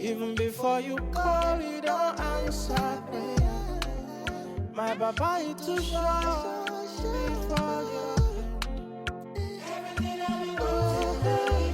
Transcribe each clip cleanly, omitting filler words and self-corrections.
Even before you call, you don't answer. My papa is too short before you. Everything I be wanting,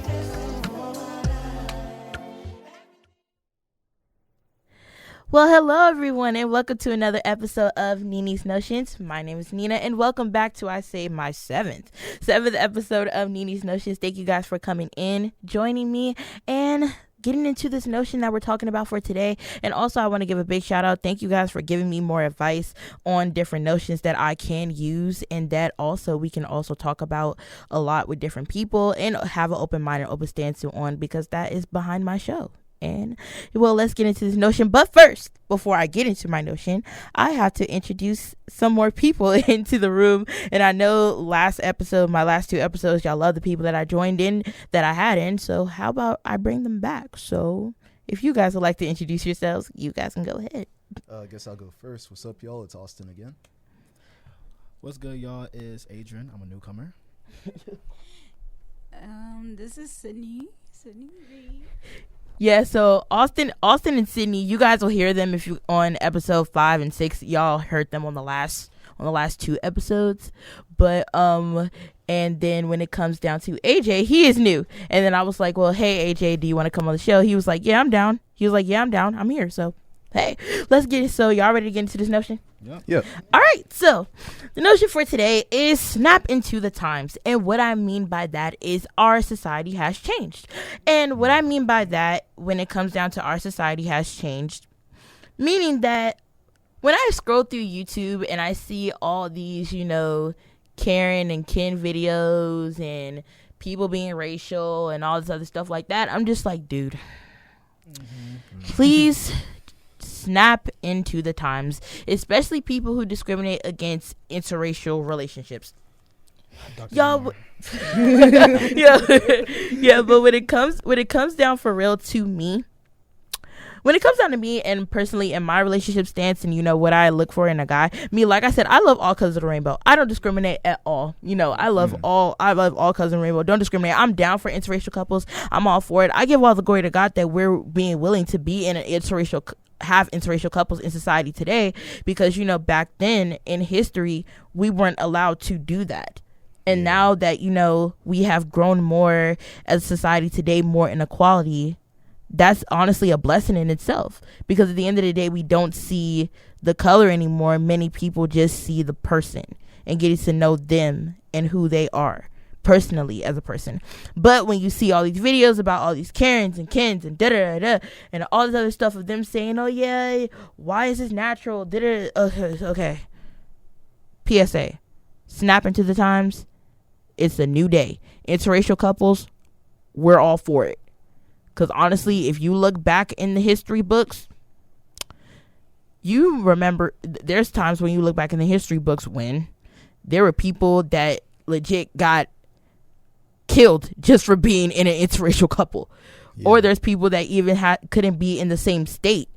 Well, hello everyone, and welcome to another episode of Nene's Notions. My name is Nina, and welcome back to my seventh episode of Nene's Notions. Thank you guys for coming in, joining me, and getting into this notion that we're talking about for today. And also, I want to give a big shout out. Thank you guys for giving me more advice on different notions that I can use, and that also we can also talk about a lot with different people and have an open mind and open stance on, because that is behind my show. And well, let's get into this notion. But first, before I get into my notion, I have to introduce some more people into the room. And I know my last two episodes, y'all love the people that I joined in, that I had in. So how about I bring them back? So if you guys would like to introduce yourselves, you guys can go ahead. I guess I'll go first. What's up, y'all? It's Austin again. What's good, y'all? Is Adrian. I'm a newcomer. This is Sydney Reed. Yeah, so Austin and Sydney, you guys will hear them if you on episode 5 and 6. Y'all heard them on the last two episodes. But and then when it comes down to AJ, he is new. And then I was like, well, hey AJ, do you want to come on the show? He was like, yeah, I'm down. I'm here. So hey, let's get it. So y'all ready to get into this notion? Yeah. All right. So the notion for today is snap into the times. And what I mean by that is our society has changed. And what I mean by that, when it comes down to our society has changed, meaning that when I scroll through YouTube and I see all these, Karen and Ken videos and people being racial and all this other stuff like that, I'm just like, dude, please snap into the times, especially people who discriminate against interracial relationships. Y'all, yeah, but when it comes down for real to me, when it comes down to me and personally in my relationship stance and what I look for in a guy, like I said, I love all colors of the rainbow. I don't discriminate at all. I love all colors of the rainbow. Don't discriminate. I'm down for interracial couples. I'm all for it. I give all the glory to God that we're being willing to be in have interracial couples in society today, because back then in history we weren't allowed to do that. And now that we have grown more as a society today, more inequality, that's honestly a blessing in itself, because at the end of the day we don't see the color anymore. Many people just see the person and getting to know them and who they are personally as a person. But when you see all these videos about all these Karens and Kens and and all this other stuff of them saying, oh yeah, why is this natural, okay, PSA, snap into the times. It's a new day. Interracial couples, we're all for it, because honestly, if you look back in the history books, you remember there's times when you look back in the history books when there were people that legit got killed just for being in an interracial couple. Or there's people that even couldn't be in the same state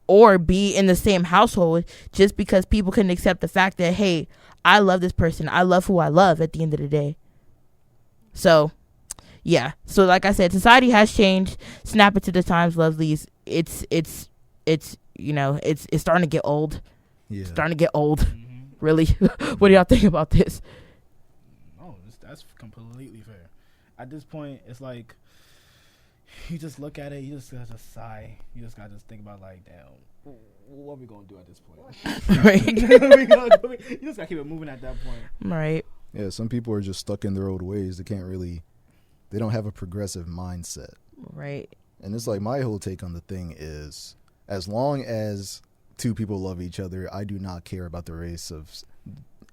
or be in the same household just because people couldn't accept the fact that, hey, I love this person, I love who I love at the end of the day. So yeah, so like I said, society has changed. Snap into the times, lovelies. It's starting to get old. It's starting to get old. Really. What do y'all think about this? That's completely fair. At this point, it's like you just look at it, you just gotta sigh. You just gotta think about like, damn, what are we gonna do at this point? Right. You just gotta keep it moving at that point. Right. Yeah, some people are just stuck in their old ways. They don't have a progressive mindset. Right. And it's like my whole take on the thing is, as long as two people love each other, I do not care about the race of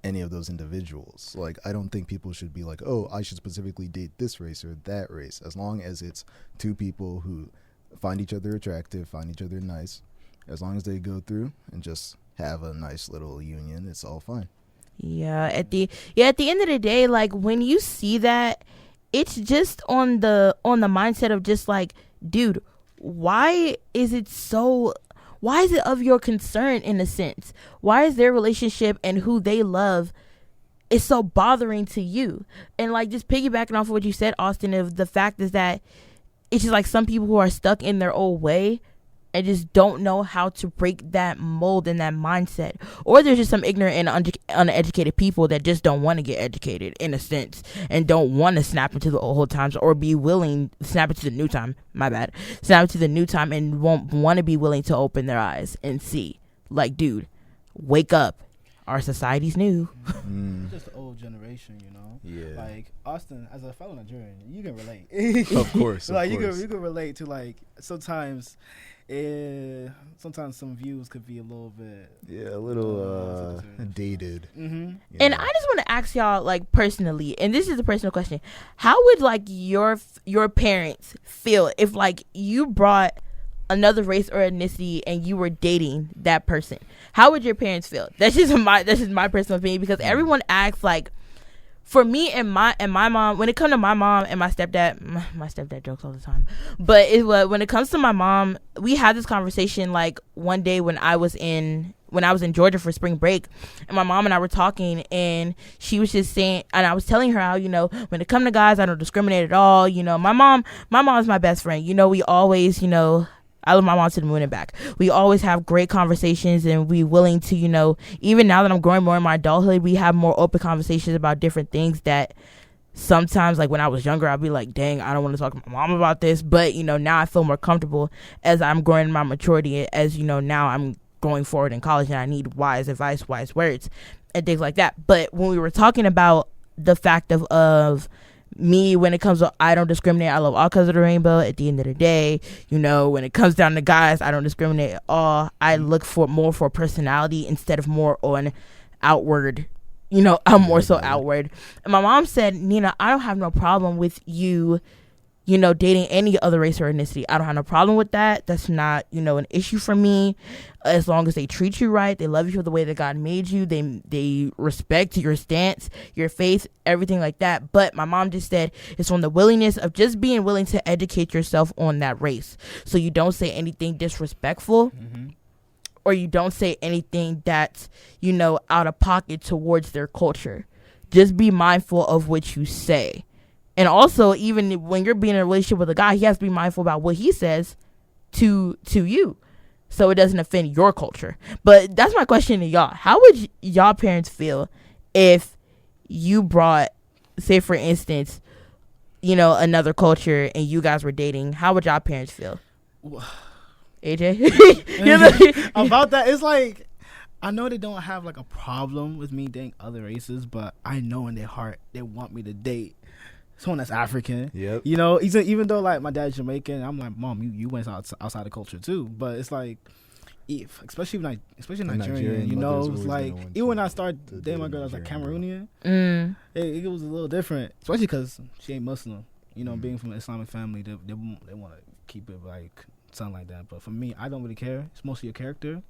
any of those individuals. Like, I don't think people should be like, oh, I should specifically date this race or that race. As long as it's two people who find each other attractive, find each other nice, as long as they go through and just have a nice little union, it's all fine. Yeah, at the end of the day, like, when you see that, it's just on the mindset of just like, dude, why is it of your concern in a sense? Why is their relationship and who they love is so bothering to you? And like, just piggybacking off of what you said, Austin, of the fact is that it's just like some people who are stuck in their old way and just don't know how to break that mold and that mindset. Or there's just some ignorant and uneducated people that just don't want to get educated, in a sense, and don't want to snap into the old times, or be willing snap into the new time. My bad. Snap into the new time and won't want to be willing to open their eyes and see. Like, dude, wake up. Our society's new. Just the old generation, you know. Yeah. Like Austin, as a fellow Nigerian, you can relate. Of course. Like of course. you can relate to, like, sometimes some views could be a little bit Yeah, a little dated. Mm-hmm. And I just want to ask y'all, like, personally, and this is a personal question: how would, like, your parents feel if, like, you brought another race or ethnicity and you were dating that person? How would your parents feel? That's just my personal opinion, because everyone acts like, for me and my mom, when it comes to my mom and my stepdad jokes all the time, but when it comes to my mom, we had this conversation, like, one day when I was in Georgia for spring break, and my mom and I were talking, and she was just saying, and I was telling her how, you know, when it comes to guys, I don't discriminate at all. You know, my mom is my best friend. You know, we always, you know, I love my mom to the moon and back. We always have great conversations, and we willing to, you know, even now that I'm growing more in my adulthood, we have more open conversations about different things that sometimes, like, when I was younger, I'd be like, dang, I don't want to talk to my mom about this. But, you know, now I feel more comfortable as I'm growing in my maturity, as, you know, now I'm going forward in college and I need wise advice, wise words, and things like that. But when we were talking about the fact of me, when it comes to, I don't discriminate, I love all colors of the rainbow. At the end of the day, you know, when it comes down to guys, I don't discriminate at all. I look for more for personality instead of more on outward. You know, I'm more so outward. And my mom said, Nina, I don't have no problem with you, you know, dating any other race or ethnicity. I don't have no problem with that. That's not, you know, an issue for me. As long as they treat you right, they love you for the way that God made you, they respect your stance, your faith, everything like that. But my mom just said it's on the willingness of just being willing to educate yourself on that race, so you don't say anything disrespectful, or you don't say anything that's, you know, out of pocket towards their culture. Just be mindful of what you say. And also, even when you're being in a relationship with a guy, he has to be mindful about what he says to you, so it doesn't offend your culture. But that's my question to y'all. How would y'all parents feel if you brought, say for instance, you know, another culture and you guys were dating? How would y'all parents feel? AJ? About that, it's like, I know they don't have, like, a problem with me dating other races, but I know in their heart they want me to date someone that's African. Yep. You know, even though, like, my dad's Jamaican, I'm like, Mom, you went outside the culture too. But it's like, especially Nigerian, you know, it's like, even when I started dating my girl, I was like Cameroonian. It was a little different, especially because she ain't Muslim. You know, being from an Islamic family, they want to keep it like something like that. But for me, I don't really care. It's mostly your character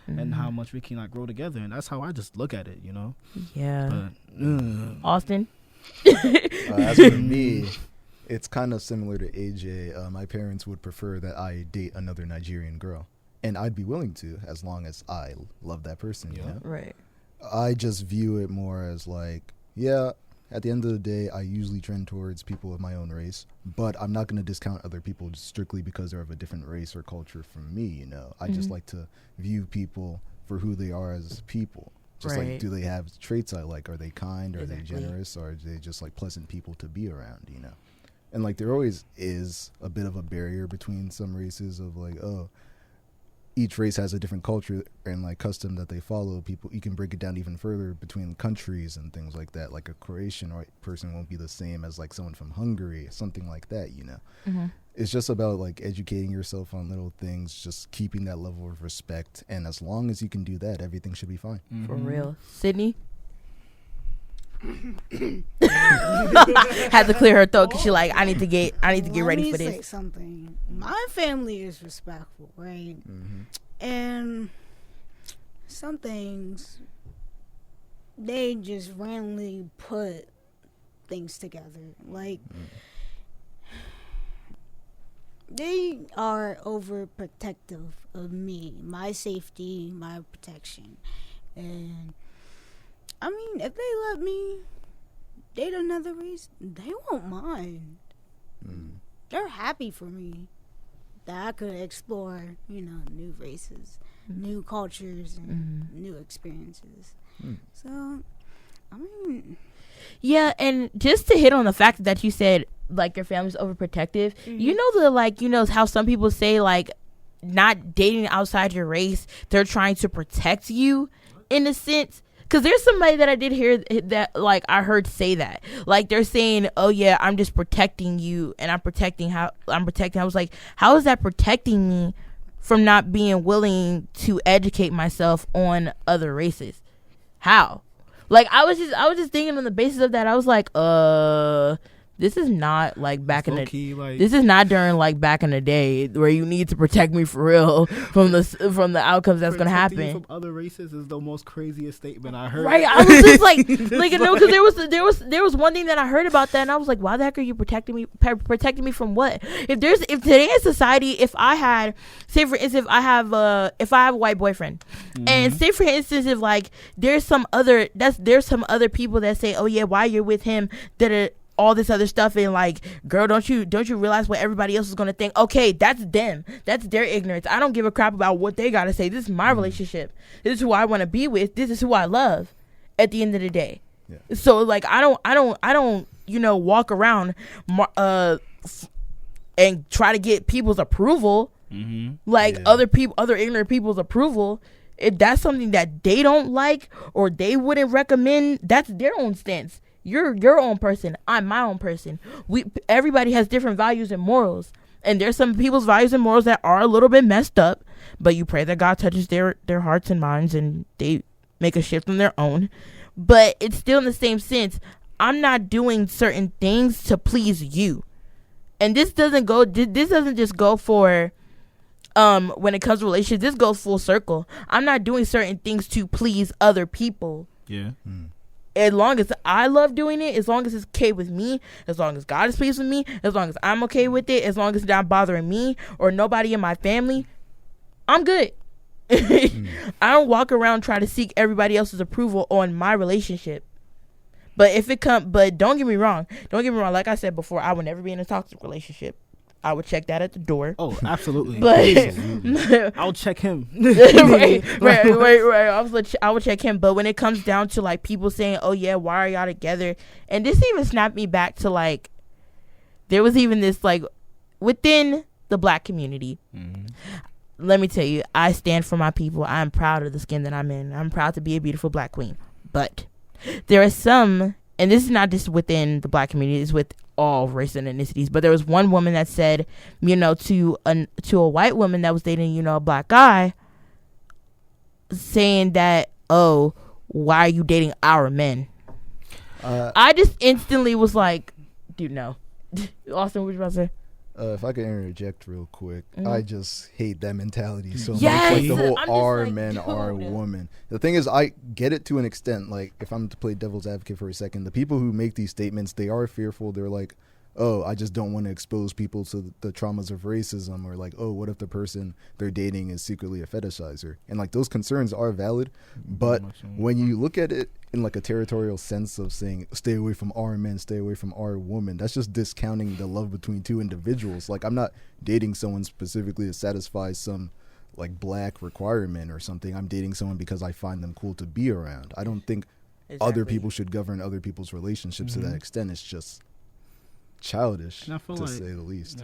and how much we can, like, grow together, and that's how I just look at it. You know. Yeah. But, Austin. As for me, it's kind of similar to AJ. My parents would prefer that I date another Nigerian girl, and I'd be willing to, as long as I love that person. You know? Right. I just view it more as like, yeah, at the end of the day, I usually trend towards people of my own race, but I'm not going to discount other people strictly because they're of a different race or culture from me. You know, I just like to view people for who they are as people. Just like, do they have traits I like? Are they kind? Are they generous? Or are they just, like, pleasant people to be around, you know? And, like, there always is a bit of a barrier between some races of, like, oh, each race has a different culture and, like, custom that they follow. People, you can break it down even further between countries and things like that. Like, a Croatian person won't be the same as, like, someone from Hungary, something like that, you know? It's just about, like, educating yourself on little things, just keeping that level of respect, and as long as you can do that, everything should be fine. For real. Sydney? Had to clear her throat because she like, I need to get ready for this. Say something. My family is respectful, right? And some things they just randomly put things together, like. They are overprotective of me, my safety, my protection. And I mean, if they let me date another race, they won't mind. they're happy for me that I could explore, new races, new cultures, and new experiences. So, I mean, Yeah, and just to hit on the fact that you said like your family's overprotective, how some people say like not dating outside your race, they're trying to protect you in a sense. Because there's somebody that I did hear that, like, I heard say that. Like, they're saying, oh, yeah, I'm just protecting you, and I'm protecting. I was like, how is that protecting me from not being willing to educate myself on other races? How? Like, I was just thinking on the basis of that. I was like, this is not like back in the key, like, this is not during like back in the day where you need to protect me for real from the outcomes that's gonna protecting happen. you from other races is the most craziest statement I heard. Right, I was just like because there was one thing that I heard about that, and I was like, why the heck are you protecting me from what? If today in society, if I had, say for instance, if I have a white boyfriend, and say for instance, if like there's some other people that say, oh yeah, why you're with him, that are all this other stuff, and like, girl, don't you realize what everybody else is gonna think? Okay, that's them, that's their ignorance. I don't give a crap about what they gotta say. This is my relationship. This is who I want to be with. This is who I love at the end of the day. So like, I don't walk around and try to get people's approval, other ignorant people's approval. If that's something that they don't like or they wouldn't recommend, that's their own stance. You're your own person. I'm my own person. Everybody has different values and morals. And there's some people's values and morals that are a little bit messed up, but you pray that God touches their hearts and minds and they make a shift on their own. But it's still in the same sense. I'm not doing certain things to please you. And this doesn't just go for when it comes to relationships. This goes full circle. I'm not doing certain things to please other people. Yeah. As long as I love doing it, as long as it's okay with me, as long as God is pleased with me, as long as I'm okay with it, as long as it's not bothering me or nobody in my family, I'm good. I don't walk around trying to seek everybody else's approval on my relationship. But don't get me wrong. Like I said before, I would never be in a toxic relationship. I would check that at the door. Oh, absolutely. But I'll check him. right. I would check him. But when it comes down to like people saying, "Oh yeah, why are y'all together?" and this even snapped me back to like, there was even this like within the Black community. Let me tell you, I stand for my people. I'm proud of the skin that I'm in. I'm proud to be a beautiful Black queen. But there are some, and this is not just within the Black community, it's with all races and ethnicities, but there was one woman that said, to a white woman that was dating, a Black guy, saying that, oh, why are you dating our men? I just instantly was like, dude, no. Austin, what you about to say? If I could interject real quick, I just hate that mentality so much. Yes! Like the whole I'm just our like, men, dude. our woman. The thing is, I get it to an extent. Like, if I'm to play devil's advocate for a second, the people who make these statements, they are fearful. They're like, oh, I just don't want to expose people to the traumas of racism, or like, oh, what if the person they're dating is secretly a fetishizer? And like, those concerns are valid, but when you look at it in like a territorial sense of saying, stay away from our men, stay away from our women, that's just discounting the love between two individuals. Like, I'm not dating someone specifically to satisfy some like Black requirement or something. I'm dating someone because I find them cool to be around. I don't think other people should govern other people's relationships to that extent. It's just childish, to say the least.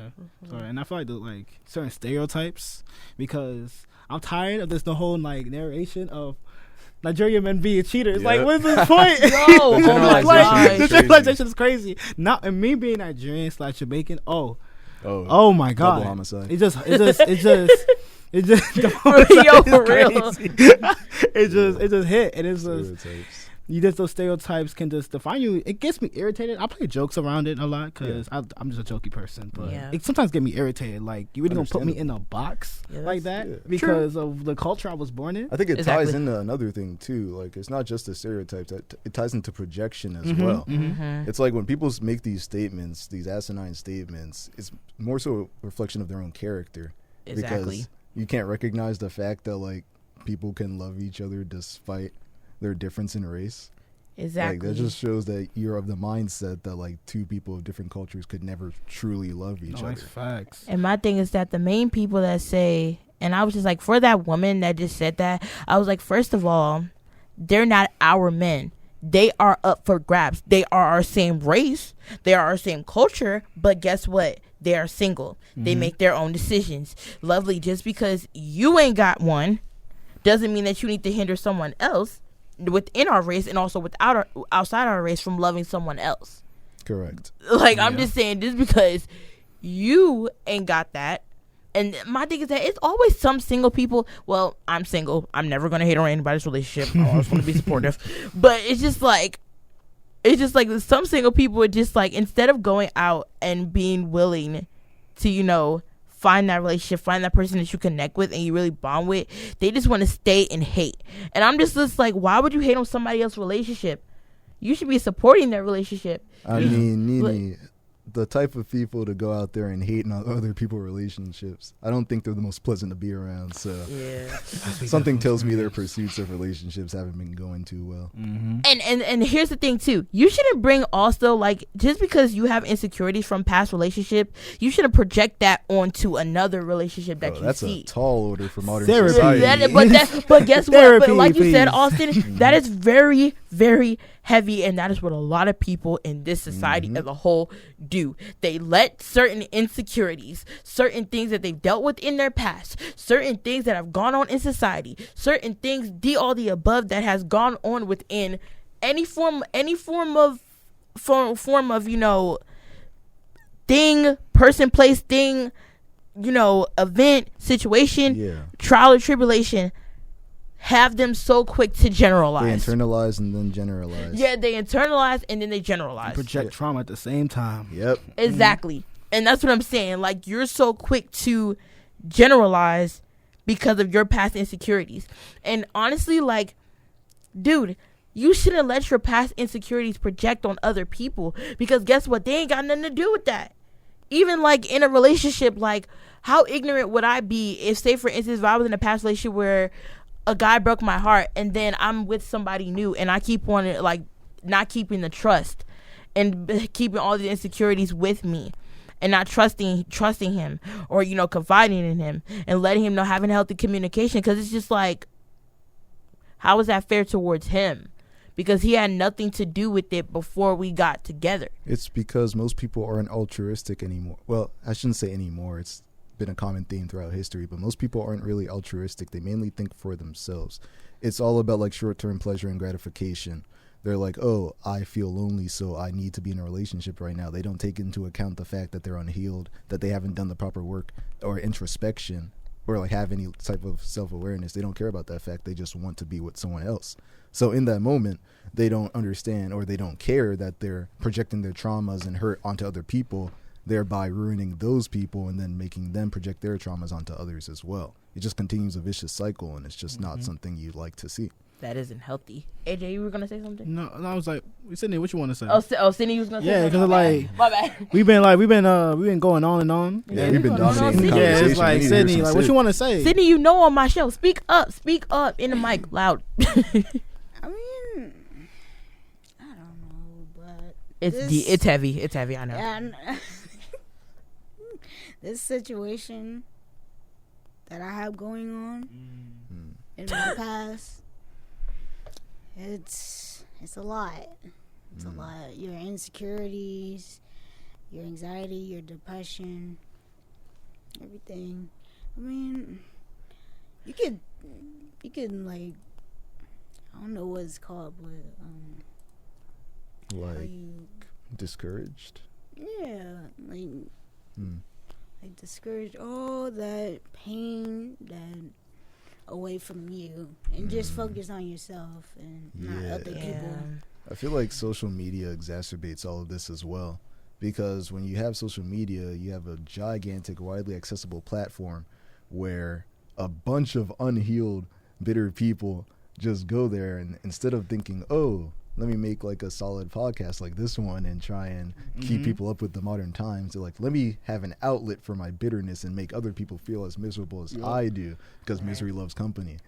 Sorry, and I feel like certain stereotypes, because I'm tired of the whole like narration of Nigerian men being cheaters. Like, what's this point? No, the generalization is crazy. Not and me being Nigerian / Jamaican. Oh my God! Double homicide. It just Yo, for real. it just hit, and it's just. Stereotypes. Those stereotypes can just define you. It gets me irritated. I play jokes around it a lot because I'm just a jokey person, but it sometimes get me irritated. Like, you really gonna put me in a box like that because of the culture I was born in? I think it ties into another thing too. Like, it's not just the stereotypes; it ties into projection as well. It's like when people make these statements, these asinine statements, it's more so a reflection of their own character. Because you can't recognize the fact that like people can love each other despite their difference in race. Exactly. Like, that just shows that you're of the mindset that like two people of different cultures could never truly love each No, other. that's facts. And my thing is that the main people that say, and I was just like, for that woman that just said that, I was like, first of all, they're not our men. They are up for grabs. They are our same race. They are our same culture. But guess what? They are single. They make their own decisions. Lovely. Just because you ain't got one doesn't mean that you need to hinder someone else within our race and also outside our race from loving someone else. Correct. Like, I'm just saying, just because you ain't got that. And my thing is that it's always some single people. Well, I'm single. I'm never going to hate on anybody's relationship. I'm always going to be supportive. But it's just like some single people are just like, instead of going out and being willing to, you know, find that relationship, find that person that you connect with and you really bond with, they just want to stay and hate. And I'm just like, why would you hate on somebody else's relationship? You should be supporting their relationship. I mean, Nene, the type of people to go out there and hate on other people's relationships, I don't think they're the most pleasant to be around. So Yeah. something tells me their pursuits of relationships haven't been going too well. And here's the thing too. You shouldn't bring also, like, just because you have insecurities from past relationship, you shouldn't project that onto another relationship that you That's see. a tall order for modern Therapy. society. But guess what? Therapy, But like you said, please. Austin, that is very, very heavy, and that is what a lot of people in this society as a whole do. They let certain insecurities, certain things that they've dealt with in their past, certain things that have gone on in society, certain things, all the above that has gone on within any form of, you know, thing, person, place, thing, you know, event, situation, trial or tribulation, have them so quick to generalize. They internalize and then generalize. Yeah, they internalize and then they generalize. Project trauma at the same time. Yep. Exactly. And that's what I'm saying. Like, you're so quick to generalize because of your past insecurities. And honestly, like, dude, you shouldn't let your past insecurities project on other people, because guess what? They ain't got nothing to do with that. Even like in a relationship, like, how ignorant would I be if, say for instance, if I was in a past relationship where a guy broke my heart and then I'm with somebody new and I keep on, like, not keeping the trust and keeping all the insecurities with me and not trusting him, or, you know, confiding in him and letting him know, having healthy communication, because it's just like, how is that fair towards him? Because he had nothing to do with it before we got together. It's because most people aren't altruistic anymore. Well, I shouldn't say anymore. It's been a common theme throughout history, but most people aren't really altruistic. They mainly think for themselves. It's all about like short-term pleasure and gratification. They're like, oh, I feel lonely, so I need to be in a relationship right now. They don't take into account the fact that they're unhealed, that they haven't done the proper work or introspection, or like have any type of self-awareness. They don't care about that fact. They just want to be with someone else. So in that moment, they don't understand, or they don't care that they're projecting their traumas and hurt onto other people, thereby ruining those people and then making them project their traumas onto others as well. It just continues a vicious cycle, and it's just not something you'd like to see. That isn't healthy. AJ, you were gonna say something? No, I was like, Sydney, what you want to say? Sydney, you was gonna say Yeah, something? because like My bad. we've been going on and on. Yeah, we've been dominating the Yeah, conversation. it's like We need to hear Sydney, some like what Sid. you want to say? Sydney, you know, on my show, speak up in the mic, loud. I mean, I don't know, but It's heavy. I know. and this situation that I have going on in my past, it's a lot. It's a lot. Your insecurities, your anxiety, your depression, everything. I mean, you could like, I don't know what it's called, but how Like you, discouraged. yeah, like discourage all that pain that away from you and just focus on yourself and not other people. I feel like social media exacerbates all of this as well, because when you have social media, you have a gigantic, widely accessible platform where a bunch of unhealed, bitter people just go there, and instead of thinking, oh, let me make like a solid podcast like this one and try and keep people up with the modern times, they're like, let me have an outlet for my bitterness and make other people feel as miserable as I do, because misery loves company.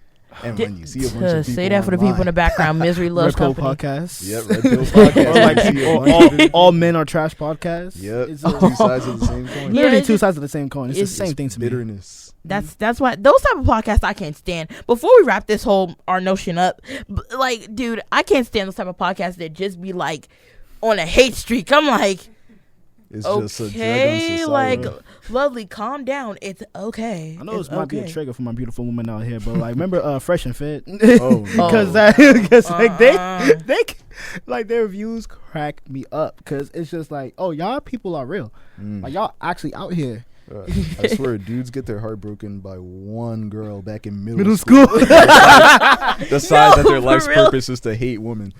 And when you see a bunch of people say that for the people in the background, misery loves Red Pill company. Podcast. Yep, Red Pill Podcast. Or like You see a bunch of all men are trash podcast. Yep, It's two sides of the same coin. literally it's two just- sides of the same coin. It's the it's same thing to me. Bitterness. That's why those type of podcasts I can't stand. Before we wrap this whole our notion up, like, dude, I can't stand those type of podcasts that just be like on a hate streak. I'm like, It's just a drug on okay, society. like, lovely, calm down. It's okay. I know It's this might be a okay. trigger for my beautiful woman out here, but like, remember Fresh and Fit? Oh, Because no. like they like their reviews crack me up because it's just like, oh, y'all people are real. Like y'all actually out here. I swear, dudes get their heart broken by one girl back in Middle school. Decide that their for life's real. purpose is to hate women.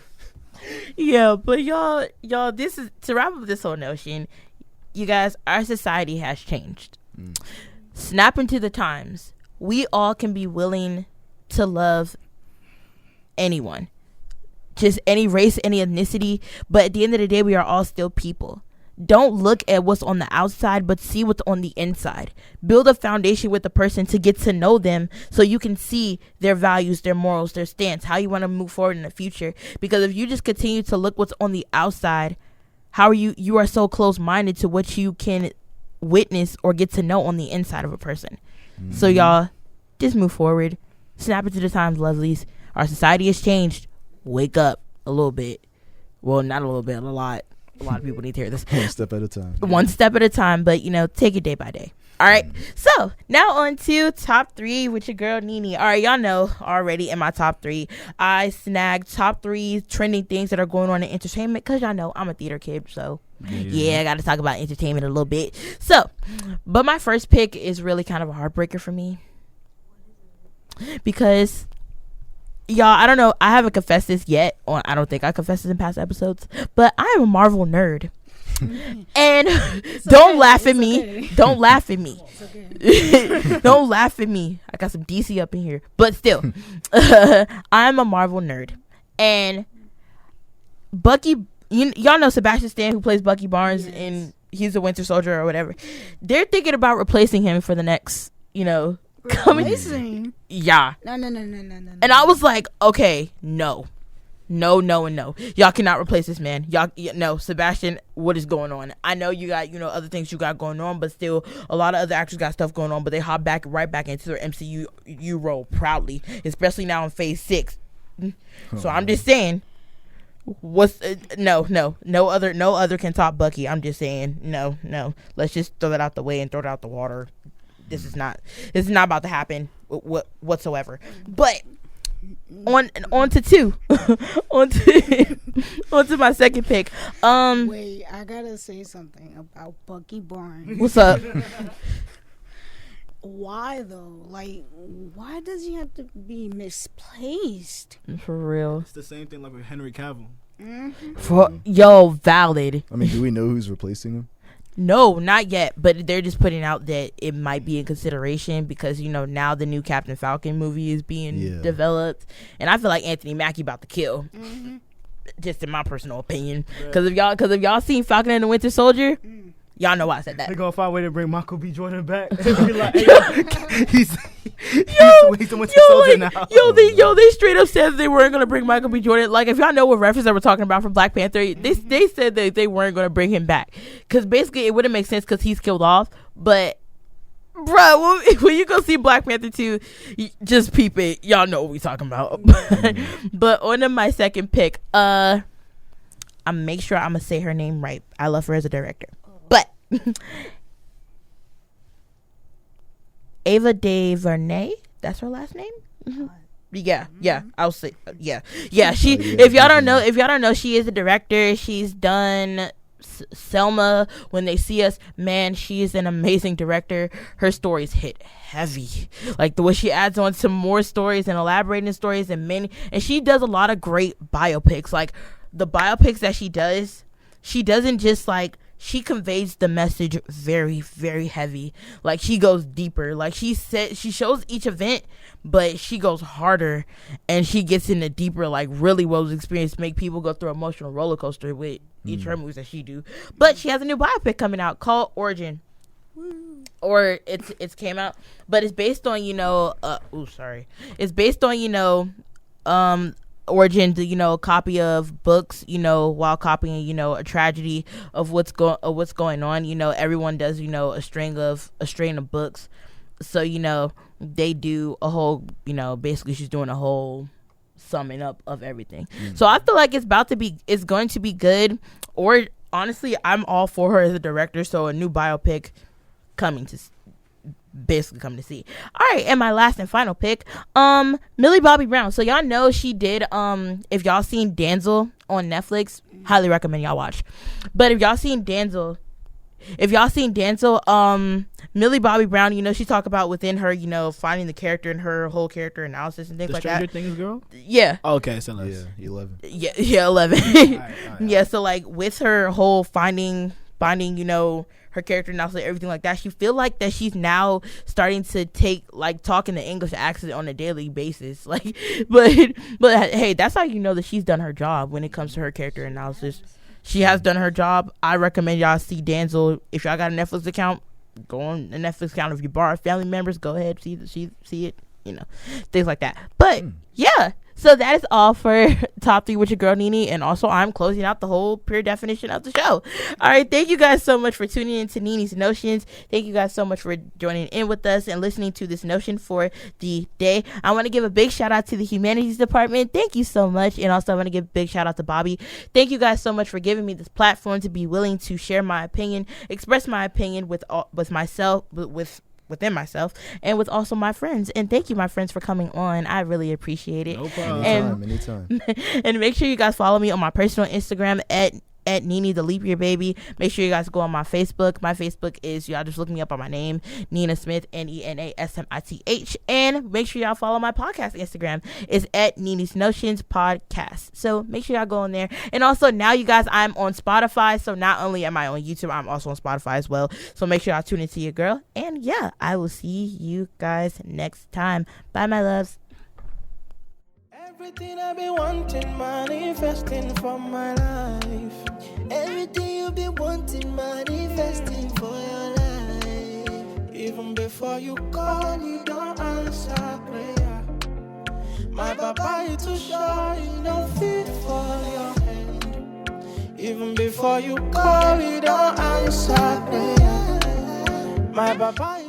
Yeah, but y'all, this is to wrap up this whole notion. You guys, our society has changed. Snap into the times. We all can be willing to love anyone, just any race, any ethnicity. But at the end of the day, we are all still people. Don't look at what's on the outside, but see what's on the inside. Build a foundation with the person to get to know them so you can see their values, their morals, their stance, how you want to move forward in the future. Because if you just continue to look what's on the outside, how are you are so close-minded to what you can witness or get to know on the inside of a person. So y'all, just move forward. Snap into the times, lovelies. Our society has changed. Wake up a little bit. Well, not a little bit, a lot. A lot of people need to hear this. One step at a time. One step at a time, but take it day by day. All right. So now on to top 3 with your girl Nene. All right, y'all know already in my top 3, I snagged top 3 trending things that are going on in entertainment because y'all know I'm a theater kid, so yeah, I got to talk about entertainment a little bit. So, but my first pick is really kind of a heartbreaker for me because y'all, I don't know, I haven't confessed this yet, or I don't think I confessed this in past episodes, but I am a Marvel nerd. And don't laugh at me. Don't laugh at me. Don't laugh at me. I got some DC up in here. But still, I'm a Marvel nerd. And Bucky, y'all know Sebastian Stan, who plays Bucky Barnes, and he's the Winter Soldier or whatever. They're thinking about replacing him for the next, coming. Replacing? Yeah. No. And I was like, okay, no. No, and no. Y'all cannot replace this man. No, Sebastian, what is going on? I know you got, other things you got going on, but still, a lot of other actors got stuff going on, but they hop right back into their MCU role proudly, especially now in Phase 6. So I'm just saying, no other can top Bucky. I'm just saying, no. Let's just throw that out the way and throw it out the water. This is not about to happen whatsoever. But on to 2. on to my second pick. Wait, I gotta say something about Bucky Barnes. What's up? Why though? Like, why does he have to be misplaced? For real. It's the same thing like with Henry Cavill. Valid. I mean, do we know who's replacing him? No, not yet, but they're just putting out that it might be in consideration because now the new Captain Falcon movie is being developed, and I feel like Anthony Mackie about to kill. Just in my personal opinion, because if y'all seen Falcon and the Winter Soldier, y'all know why I said that. They're gonna find a way to bring Michael B. Jordan back. Be like, he's the Winter Soldier now. They straight up said they weren't gonna bring Michael B. Jordan. Like, if y'all know what reference they were talking about from Black Panther, they said that they weren't gonna bring him back because basically it wouldn't make sense because he's killed off. But bro, when you go see Black Panther 2, just peep it. Y'all know what we talking about. But on to my second pick, I make sure I'm gonna say her name right. I love her as a director, but Ava DuVernay, that's her last name. Yeah. I'll say yeah. She. If y'all don't know, she is a director. She's done Selma, When They See Us. Man, she is an amazing director. Her stories hit heavy, like the way she adds on some more stories and elaborating stories and she does a lot of great biopics. Like the biopics that she doesn't just like, she conveys the message very, very heavy. Like, she goes deeper. Like, she shows each event, but she goes harder and she gets into deeper, like, really well experience, make people go through emotional roller coaster with each of her movies that she do. But she has a new biopic coming out called Origin. or it's came out, but it's based on it's based on origin to a copy of books, while copying a tragedy of what's going on. Everyone does a string of books, so they do a whole basically she's doing a whole summing up of everything. So I feel like it's going to be good. Or honestly, I'm all for her as a director, so a new biopic coming to see. All right, and my last and final pick, Millie Bobby Brown. So y'all know she did if y'all seen Denzel on Netflix, highly recommend y'all watch. But if y'all seen Denzel, Millie Bobby Brown, she talk about within her, finding the character and her whole character analysis and things like that. Stranger Things girl? Yeah. Okay, so let's. Yeah, 11. Yeah, 11. All right. Yeah, so like with her whole finding, her character analysis, everything like that, she feel like that she's now starting to talk in the English accent on a daily basis. Like, but hey, that's how you know that she's done her job when it comes to her character analysis. She has done her job. I recommend y'all see Denzel. If y'all got a Netflix account, go on the Netflix account. If you borrow family members, go ahead, see it, things like that. But yeah, so that is all for Top 3 with your girl Nene, and also I'm closing out the whole pure definition of the show. All right, thank you guys so much for tuning in to Nene's Notions. Thank you guys so much for joining in with us and listening to this notion for the day. I want to give a big shout out to the humanities department. Thank you so much. And also I want to give a big shout out to Bobby. Thank you guys so much for giving me this platform to be willing to share my opinion, express my opinion within myself and with also my friends. And thank you, my friends, for coming on. I really appreciate it. No problem. Anytime. And make sure you guys follow me on my personal Instagram at Nene the Leap Year Baby. Make sure you guys go on my Facebook. My Facebook is, y'all just look me up on my name, Nina Smith, NenaSmith. And make sure y'all follow my podcast Instagram. It's at Nene's Notions Podcast. So make sure y'all go on there. And also now, you guys, I'm on Spotify. So not only am I on YouTube, I'm also on Spotify as well. So make sure y'all tune into your girl. And yeah, I will see you guys next time. Bye, my loves. Everything I've been wanting, manifesting for my life. Everything you've been wanting, manifesting for your life. Even before you call, you don't answer prayer. My papa, you too shy, you don't fit for your hand. Even before you call, you don't answer prayer. My papa.